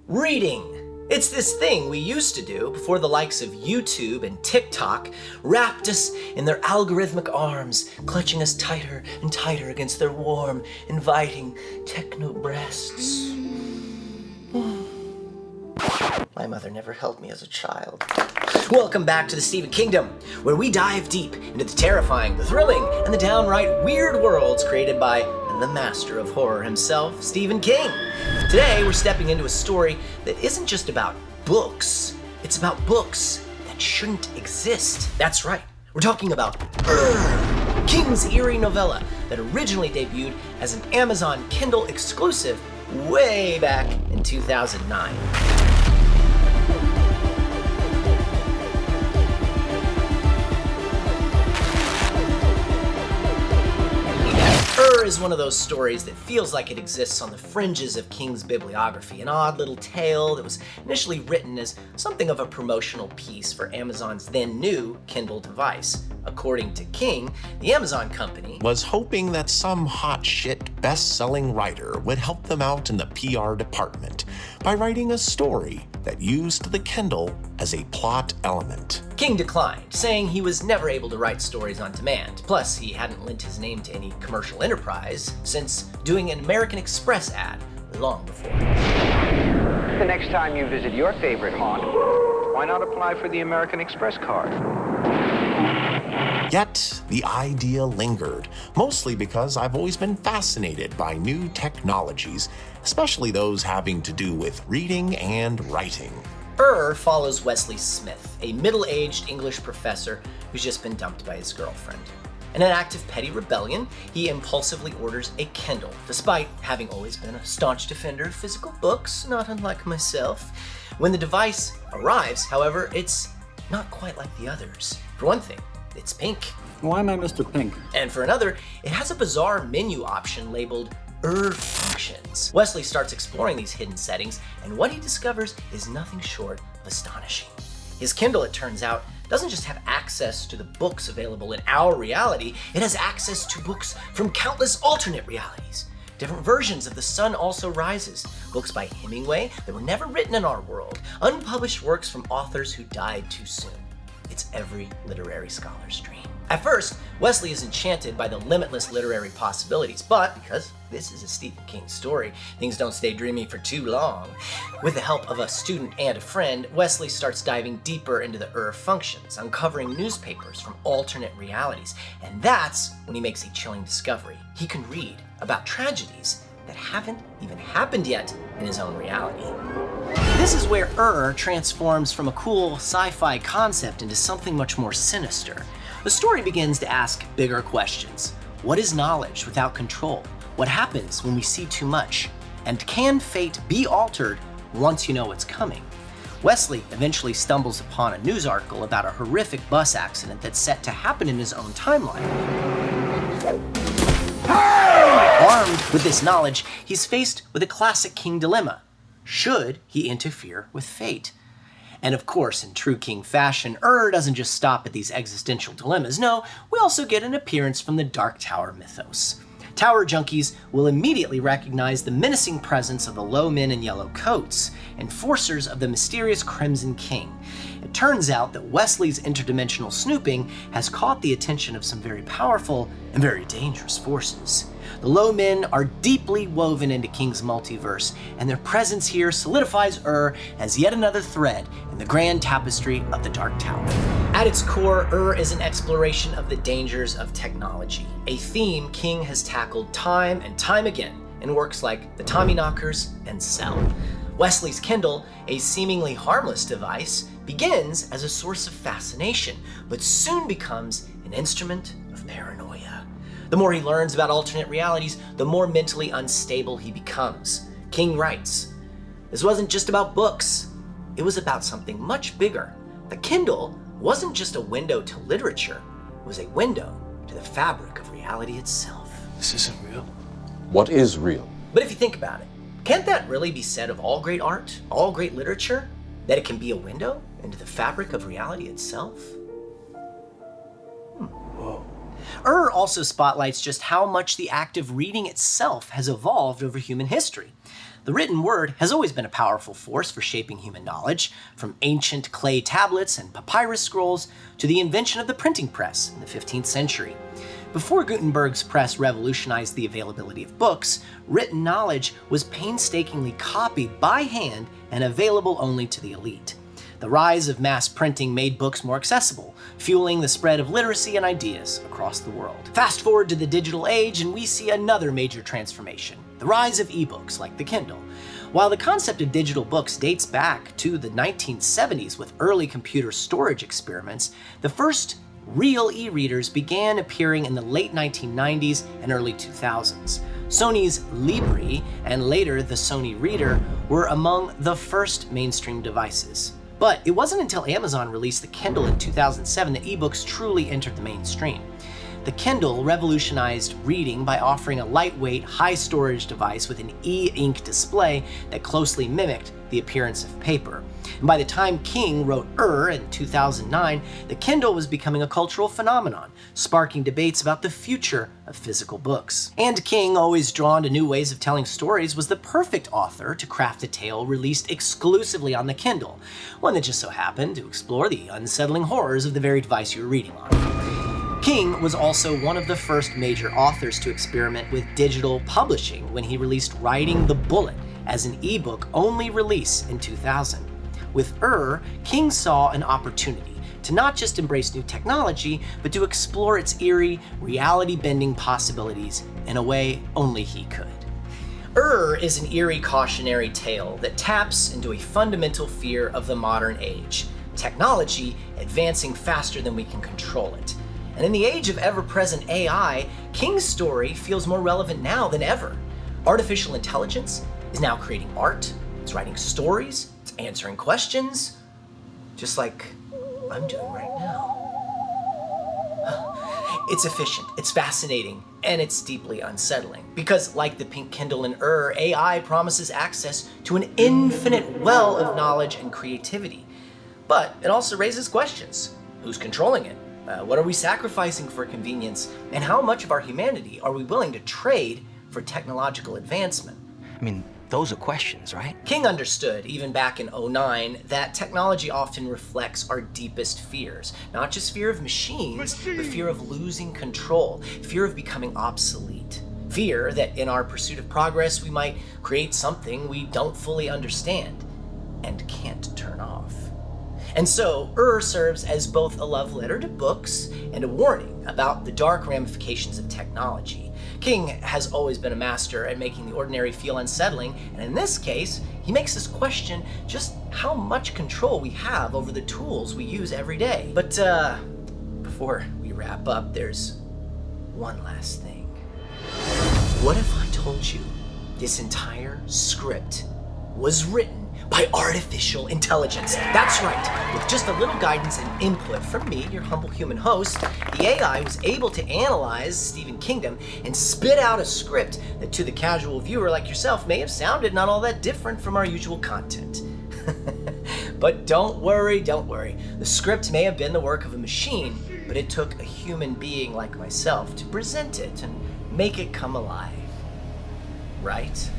Reading. It's this thing we used to do before the likes of YouTube and TikTok wrapped us in their algorithmic arms, clutching us tighter and tighter against their warm, inviting techno breasts. My mother never held me as a child. Welcome back to the Stephen Kingdom, where we dive deep into the terrifying, the thrilling, and the downright weird worlds created by the master of horror himself, Stephen King. Today, we're stepping into a story that isn't just about books. It's about books that shouldn't exist. That's right. We're talking about King's eerie novella that originally debuted as an Amazon Kindle exclusive way back in 2009. Is one of those stories that feels like it exists on the fringes of King's bibliography, an odd little tale that was initially written as something of a promotional piece for Amazon's then new Kindle device. According to King, the Amazon company was hoping that some hot shit best-selling writer would help them out in the PR department by writing a story that used the Kindle as a plot element. King declined, saying he was never able to write stories on demand. Plus, he hadn't lent his name to any commercial enterprise since doing an American Express ad long before. The next time you visit your favorite haunt, why not apply for the American Express card? Yet, the idea lingered, mostly because I've always been fascinated by new technologies, especially those having to do with reading and writing. Follows Wesley Smith, a middle-aged English professor who's just been dumped by his girlfriend. In an act of petty rebellion, he impulsively orders a Kindle, despite having always been a staunch defender of physical books, not unlike myself. When the device arrives, however, it's not quite like the others. For one thing, it's pink. Why am I Mr. Pink? And for another, it has a bizarre menu option labeled functions. Wesley starts exploring these hidden settings, and what he discovers is nothing short of astonishing. His Kindle, it turns out, doesn't just have access to the books available in our reality, it has access to books from countless alternate realities. Different versions of The Sun Also Rises, books by Hemingway that were never written in our world, unpublished works from authors who died too soon. It's every literary scholar's dream. At first, Wesley is enchanted by the limitless literary possibilities, but because this is a Stephen King story, things don't stay dreamy for too long. With the help of a student and a friend, Wesley starts diving deeper into the functions, uncovering newspapers from alternate realities, and that's when he makes a chilling discovery. He can read about tragedies that haven't even happened yet in his own reality. This is where transforms from a cool sci-fi concept into something much more sinister. The story begins to ask bigger questions. What is knowledge without control? What happens when we see too much? And can fate be altered once you know what's coming? Wesley eventually stumbles upon a news article about a horrific bus accident that's set to happen in his own timeline. Armed with this knowledge, he's faced with a classic King dilemma. Should he interfere with fate? And of course, in true King fashion, doesn't just stop at these existential dilemmas. No, we also get an appearance from the Dark Tower mythos. Tower junkies will immediately recognize the menacing presence of the low men in yellow coats, enforcers of the mysterious Crimson King. It turns out that Wesley's interdimensional snooping has caught the attention of some very powerful and very dangerous forces. The low men are deeply woven into King's multiverse, and their presence here solidifies as yet another thread in the grand tapestry of the Dark Tower. At its core, is an exploration of the dangers of technology, a theme King has tackled time and time again in works like the TOMMYKNOCKERS and Cell. Wesley's Kindle, a seemingly harmless device, begins as a source of fascination, but soon becomes an instrument of paranoia. The more he learns about alternate realities, the more mentally unstable he becomes. King writes, "This wasn't just about books. It was about something much bigger. The Kindle wasn't just a window to literature. It was a window to the fabric of reality itself." This isn't real. What is real? But if you think about it, can't that really be said of all great art, all great literature? That it can be a window into the fabric of reality itself? Also spotlights just how much the act of reading itself has evolved over human history. The written word has always been a powerful force for shaping human knowledge, from ancient clay tablets and papyrus scrolls to the invention of the printing press in the 15th century. Before Gutenberg's press revolutionized the availability of books, written knowledge was painstakingly copied by hand and available only to the elite. The rise of mass printing made books more accessible, fueling the spread of literacy and ideas across the world. Fast forward to the digital age and we see another major transformation, the rise of ebooks like the Kindle. While the concept of digital books dates back to the 1970s with early computer storage experiments, the first real e-readers began appearing in the late 1990s and early 2000s. Sony's Libri and later the Sony Reader were among the first mainstream devices. But it wasn't until Amazon released the Kindle in 2007 that ebooks truly entered the mainstream. The Kindle revolutionized reading by offering a lightweight, high-storage device with an e-ink display that closely mimicked the appearance of paper. And by the time King wrote in 2009, the Kindle was becoming a cultural phenomenon, sparking debates about the future of physical books. And King, always drawn to new ways of telling stories, was the perfect author to craft a tale released exclusively on the Kindle, one that just so happened to explore the unsettling horrors of the very device you were reading on. King was also one of the first major authors to experiment with digital publishing when he released Riding the Bullet as an ebook only release in 2000. With King saw an opportunity to not just embrace new technology, but to explore its eerie, reality-bending possibilities in a way only he could. Is an eerie cautionary tale that taps into a fundamental fear of the modern age, technology advancing faster than we can control it. And in the age of ever-present AI, King's story feels more relevant now than ever. Artificial intelligence is now creating art, it's writing stories, it's answering questions, just like I'm doing right now. It's efficient, it's fascinating, and it's deeply unsettling. Because like the pink Kindle and AI promises access to an infinite well of knowledge and creativity. But it also raises questions. Who's controlling it? What are we sacrificing for convenience? And how much of our humanity are we willing to trade for technological advancement? I mean, those are questions, right? King understood, even back in 2009, that technology often reflects our deepest fears. Not just fear of machines, but fear of losing control, fear of becoming obsolete. Fear that in our pursuit of progress, we might create something we don't fully understand and can't turn off. And so, serves as both a love letter to books and a warning about the dark ramifications of technology. King has always been a master at making the ordinary feel unsettling, and in this case, he makes us question just how much control we have over the tools we use every day. But before we wrap up, there's one last thing. What if I told you this entire script was written by artificial intelligence? That's right. With just a little guidance and input from me, your humble human host, the AI was able to analyze Stephen Kingdom and spit out a script that to the casual viewer like yourself may have sounded not all that different from our usual content. But don't worry. The script may have been the work of a machine, but it took a human being like myself to present it and make it come alive. Right?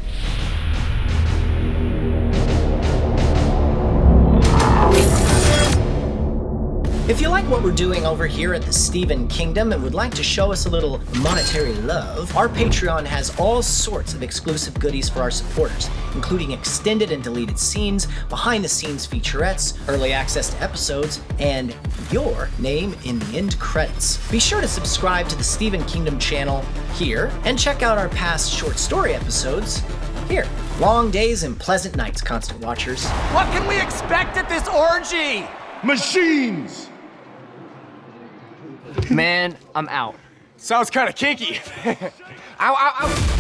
If you like what we're doing over here at the Stephen Kingdom and would like to show us a little monetary love, our Patreon has all sorts of exclusive goodies for our supporters, including extended and deleted scenes, behind-the-scenes featurettes, early access to episodes, and your name in the end credits. Be sure to subscribe to the Stephen Kingdom channel here, and check out our past short story episodes here. Long days and pleasant nights, constant watchers. What can we expect at this orgy? Machines! Man, I'm out. Sounds kind of kinky. Ow, ow, ow.